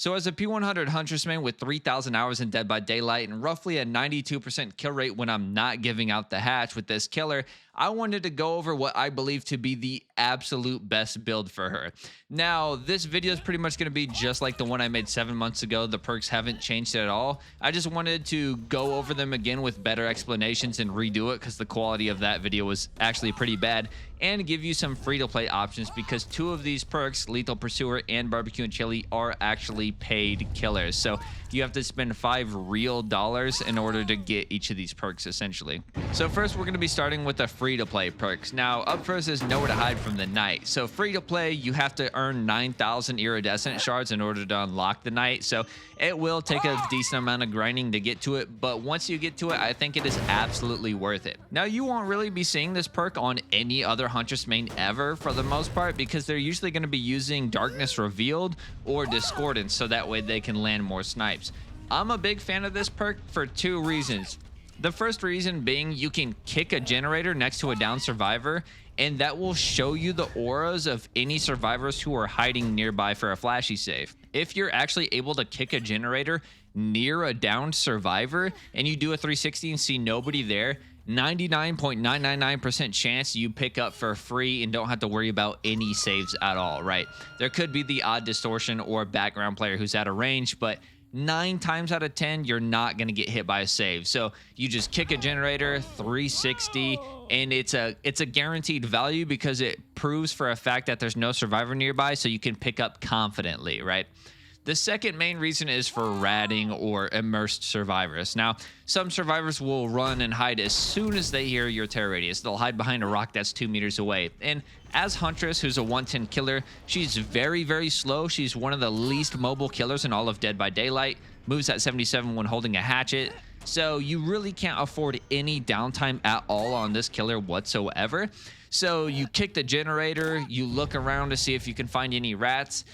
So as a P100 Huntress main with 3,000 hours in Dead by Daylight and roughly a 92% kill rate when I'm not giving out the hatch with this killer, I wanted to go over what I believe to be the absolute best build for her. Now, this video is pretty much going to be just like the one I made 7 months ago. The perks haven't changed at all. I just wanted to go over them again with better explanations and redo it because the quality of that video was actually pretty bad, and give you some free-to-play options because two of these perks, Lethal Pursuer and BBQ and Chili, are actually paid killers. So you have to spend $5 real in order to get each of these perks essentially. So first we're going to be starting with the free-to-play perks. Now up first is Nowhere to Hide from the Night. So free-to-play, you have to earn 9,000 iridescent shards in order to unlock the night. So it will take a decent amount of grinding to get to it, but once you get to it, I think it is absolutely worth it. Now you won't really be seeing this perk on any other Huntress main ever for the most part because they're usually going to be using Darkness Revealed or Discordance so that way they can land more snipes. I'm a big fan of this perk for two reasons. The first reason being you can kick a generator next to a down survivor, and that will show you the auras of any survivors who are hiding nearby for a flashy save. If you're actually able to kick a generator near a downed survivor and you do a 360 and see nobody there, 99.999% chance you pick up for free and don't have to worry about any saves at all, right? There could be the odd distortion or background player who's out of range, but 9 times out of 10 you're not going to get hit by a save. So you just kick a generator, 360, and it's a guaranteed value because it proves for a fact that there's no survivor nearby, so you can pick up confidently, right? The second main reason is for ratting or immersed survivors. Now, some survivors will run and hide as soon as they hear your terror radius. They'll hide behind a rock that's 2 meters away. And as Huntress, who's a 110 killer, she's very, very slow. She's one of the least mobile killers in all of Dead by Daylight. Moves at 77 when holding a hatchet. So you really can't afford any downtime at all on this killer whatsoever. So you kick the generator, you look around to see if you can find any rats.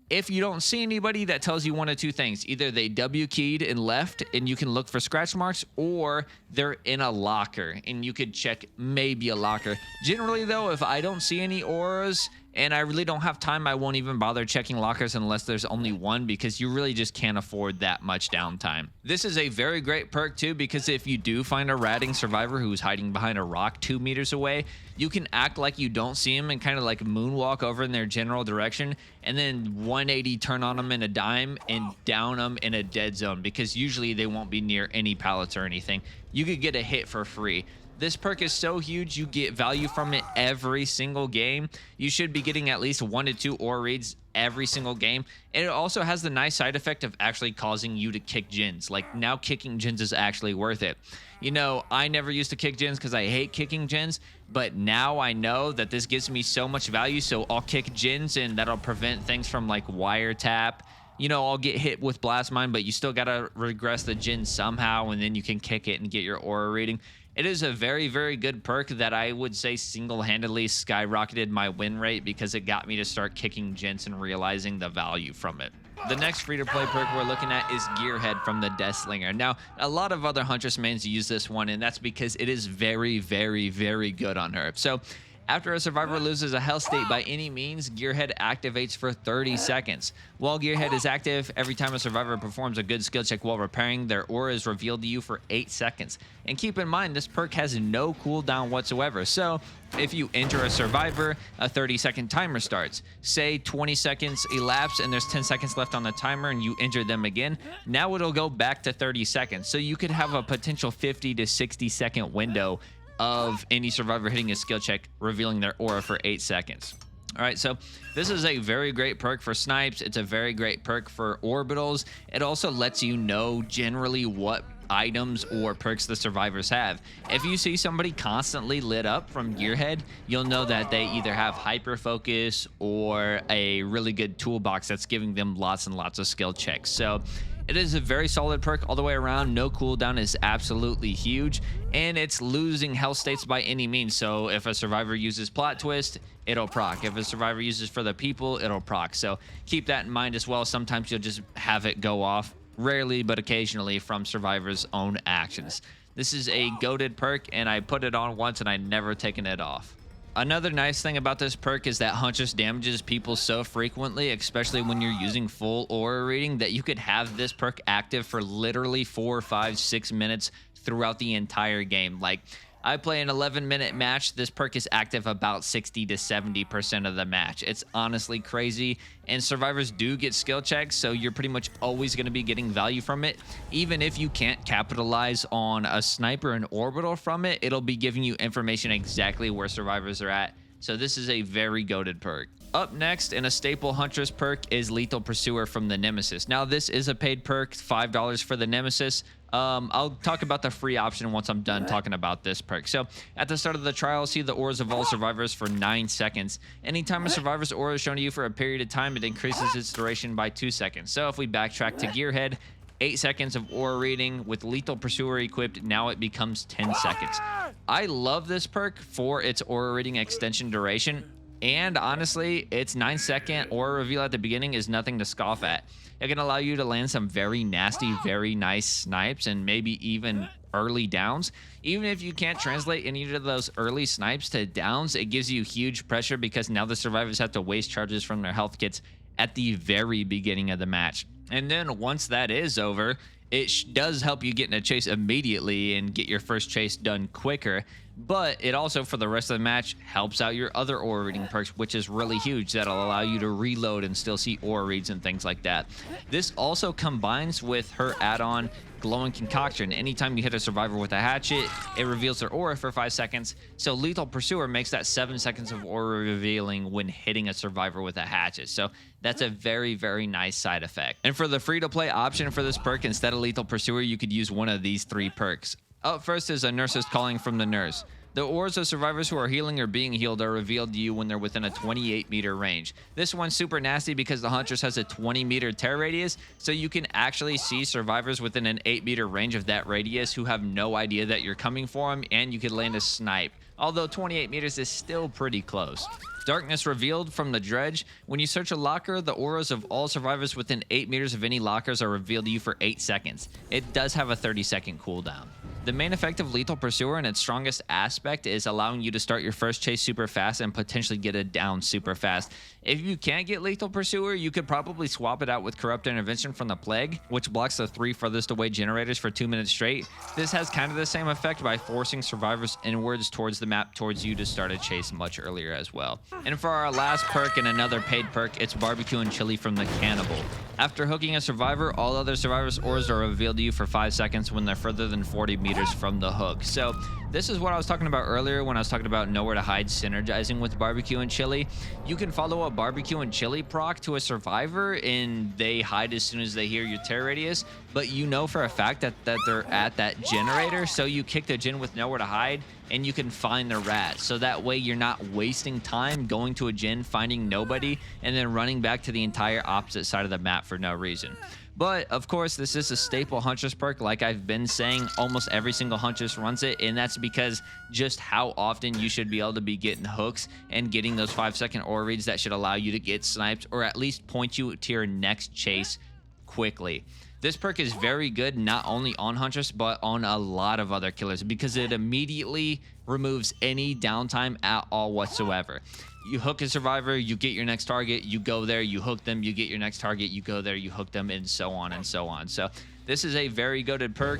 If you don't see anybody, that tells you one of two things. Either they W keyed and left and you can look for scratch marks, or they're in a locker and you could check maybe a locker. Generally though, if I don't see any auras and I really don't have time, I won't even bother checking lockers unless there's only one because you really just can't afford that much downtime. This is a very great perk too because if you do find a ratting survivor who's hiding behind a rock 2 meters away, you can act like you don't see him and kind of like moonwalk over in their general direction and then 180 turn on them in a dime and down them in a dead zone because usually they won't be near any pallets or anything. You could get a hit for free. This perk is so huge, you get value from it every single game. You should be getting at least 1 to 2 aura reads every single game. And it also has the nice side effect of actually causing you to kick gens. Like now kicking gens is actually worth it. You know, I never used to kick gens because I hate kicking gens, but now I know that this gives me so much value, so I'll kick gens and that'll prevent things from like wiretap. You know, I'll get hit with blast mine, but you still gotta regress the gen somehow, and then you can kick it and get your aura reading. It is a very, very good perk that I would say single-handedly skyrocketed my win rate because it got me to start kicking gents and realizing the value from it. The next free-to-play perk we're looking at is Gearhead from the Deathslinger. Now, a lot of other Huntress mains use this one, and that's because it is very, very, very good on her. So after a survivor loses a health state by any means, Gearhead activates for 30 seconds. While Gearhead is active, every time a survivor performs a good skill check while repairing, their aura is revealed to you for 8 seconds. And keep in mind, this perk has no cooldown whatsoever. So if you enter a survivor, a 30-second timer starts. Say 20 seconds elapse and there's 10 seconds left on the timer and you enter them again. Now it'll go back to 30 seconds. So you could have a potential 50 to 60 second window of any survivor hitting a skill check, revealing their aura for 8 seconds. All right, so this is a very great perk for snipes. It's a very great perk for orbitals. It also lets you know generally what items or perks the survivors have. If you see somebody constantly lit up from Gearhead, you'll know that they either have hyper focus or a really good toolbox that's giving them lots and lots of skill checks. So it is a very solid perk all the way around. No cooldown is absolutely huge, and it's losing health states by any means. So if a survivor uses plot twist, it'll proc. If a survivor uses for the people, it'll proc. So keep that in mind as well. Sometimes you'll just have it go off, rarely but occasionally, from survivors' own actions. This is a goated perk, and I put it on once and I never taken it off. Another nice thing about this perk is that Huntress damages people so frequently, especially when you're using full aura reading, that you could have this perk active for literally 4, 5, 6 minutes throughout the entire game. Like, I play an 11-minute match. This perk is active about 60 to 70% of the match. It's honestly crazy. And survivors do get skill checks, so you're pretty much always going to be getting value from it. Even if you can't capitalize on a sniper and orbital from it, it'll be giving you information exactly where survivors are at. So this is a very goated perk. Up next, in a staple Huntress perk, is Lethal Pursuer from the Nemesis. Now, this is a paid perk, $5 for the Nemesis. I'll talk about the free option once I'm done talking about this perk. So at the start of the trial, see the auras of all survivors for 9 seconds. Anytime a survivor's aura is shown to you for a period of time, it increases its duration by 2 seconds. So if we backtrack to Gearhead, 8 seconds of aura reading with Lethal Pursuer equipped, now it becomes 10 seconds. I love this perk for its aura reading extension duration. And honestly, its 9-second aura reveal at the beginning is nothing to scoff at. It can allow you to land some very nasty, very nice snipes and maybe even early downs. Even if you can't translate any of those early snipes to downs, it gives you huge pressure because now the survivors have to waste charges from their health kits at the very beginning of the match. And then once that is over, it does help you get in a chase immediately and get your first chase done quicker. But it also, for the rest of the match, helps out your other aura reading perks, which is really huge. That'll allow you to reload and still see aura reads and things like that. This also combines with her add-on Glowing Concoction. Anytime you hit a survivor with a hatchet, it reveals their aura for 5 seconds. So Lethal Pursuer makes that 7 seconds of aura revealing when hitting a survivor with a hatchet. So that's a very, very nice side effect. And for the free-to-play option for this perk, instead of Lethal Pursuer, you could use one of these 3 perks. Up first is a Nurse's Calling from the Nurse. The auras of survivors who are healing or being healed are revealed to you when they're within a 28-meter range. This one's super nasty because the Huntress has a 20-meter tear radius, so you can actually see survivors within an 8-meter range of that radius who have no idea that you're coming for them, and you could land a snipe. Although 28 meters is still pretty close. Darkness Revealed from the Dredge. When you search a locker, the auras of all survivors within 8 meters of any lockers are revealed to you for 8 seconds. It does have a 30-second cooldown. The main effect of Lethal Pursuer and its strongest aspect is allowing you to start your first chase super fast and potentially get it down super fast. If you can't get Lethal Pursuer, you could probably swap it out with Corrupt Intervention from the Plague, which blocks the 3 furthest away generators for 2 minutes straight. This has kind of the same effect by forcing survivors inwards towards the map towards you to start a chase much earlier as well. And for our last perk and another paid perk, it's BBQ and Chili from the Cannibal. After hooking a survivor, all other survivors' auras are revealed to you for 5 seconds when they're further than 40 meters from the hook. So this is what I was talking about earlier when I was talking about Nowhere to Hide synergizing with BBQ and Chili. You can follow a BBQ and Chili proc to a survivor and they hide as soon as they hear your tear radius, but you know for a fact that they're at that generator, so you kick the gen with Nowhere to Hide and you can find the rat. So that way you're not wasting time going to a gen, finding nobody, and then running back to the entire opposite side of the map for no reason. But of course, this is a staple Huntress perk. Like I've been saying, almost every single Huntress runs it, and that's because just how often you should be able to be getting hooks and getting those 5-second aura reads that should allow you to get sniped or at least point you to your next chase quickly. This perk is very good not only on Huntress but on a lot of other killers because it immediately removes any downtime at all whatsoever. You hook a survivor, you get your next target, you go there, you hook them, you get your next target, you go there, you hook them, and so on and so on. So this is a very goated perk.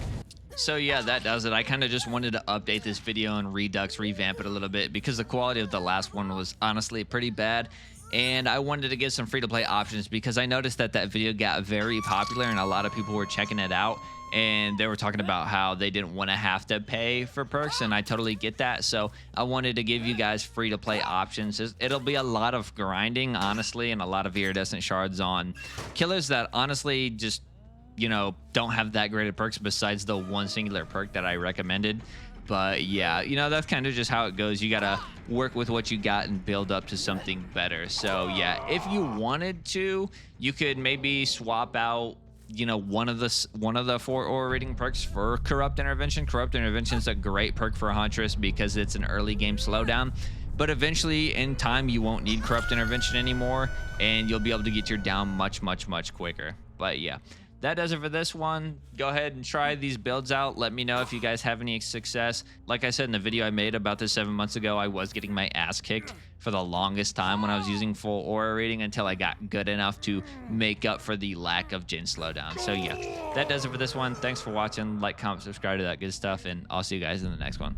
So yeah, that does it. I kind of just wanted to update this video and revamp it a little bit because the quality of the last one was honestly pretty bad. And I wanted to get some free-to-play options because I noticed that video got very popular and a lot of people were checking it out. And they were talking about how they didn't want to have to pay for perks, and I totally get that. So I wanted to give you guys free-to-play options. It'll be a lot of grinding, honestly, and a lot of iridescent shards on killers that honestly just, you know, don't have that great of perks besides the one singular perk that I recommended. But yeah, you know, that's kind of just how it goes. You gotta work with what you got and build up to something better. So yeah, if you wanted to, you could maybe swap out, you know, one of the 4 aura rating perks for Corrupt Intervention. Corrupt Intervention is a great perk for Huntress because it's an early game slowdown. But eventually, in time, you won't need Corrupt Intervention anymore, and you'll be able to get your down much quicker. But yeah, that does it for this one. Go ahead and try these builds out. Let me know if you guys have any success. Like I said in the video I made about this 7 months ago, I was getting my ass kicked for the longest time when I was using full aura rating until I got good enough to make up for the lack of gen slowdown. So yeah, that does it for this one. Thanks for watching. Like, comment, subscribe to that good stuff, and I'll see you guys in the next one.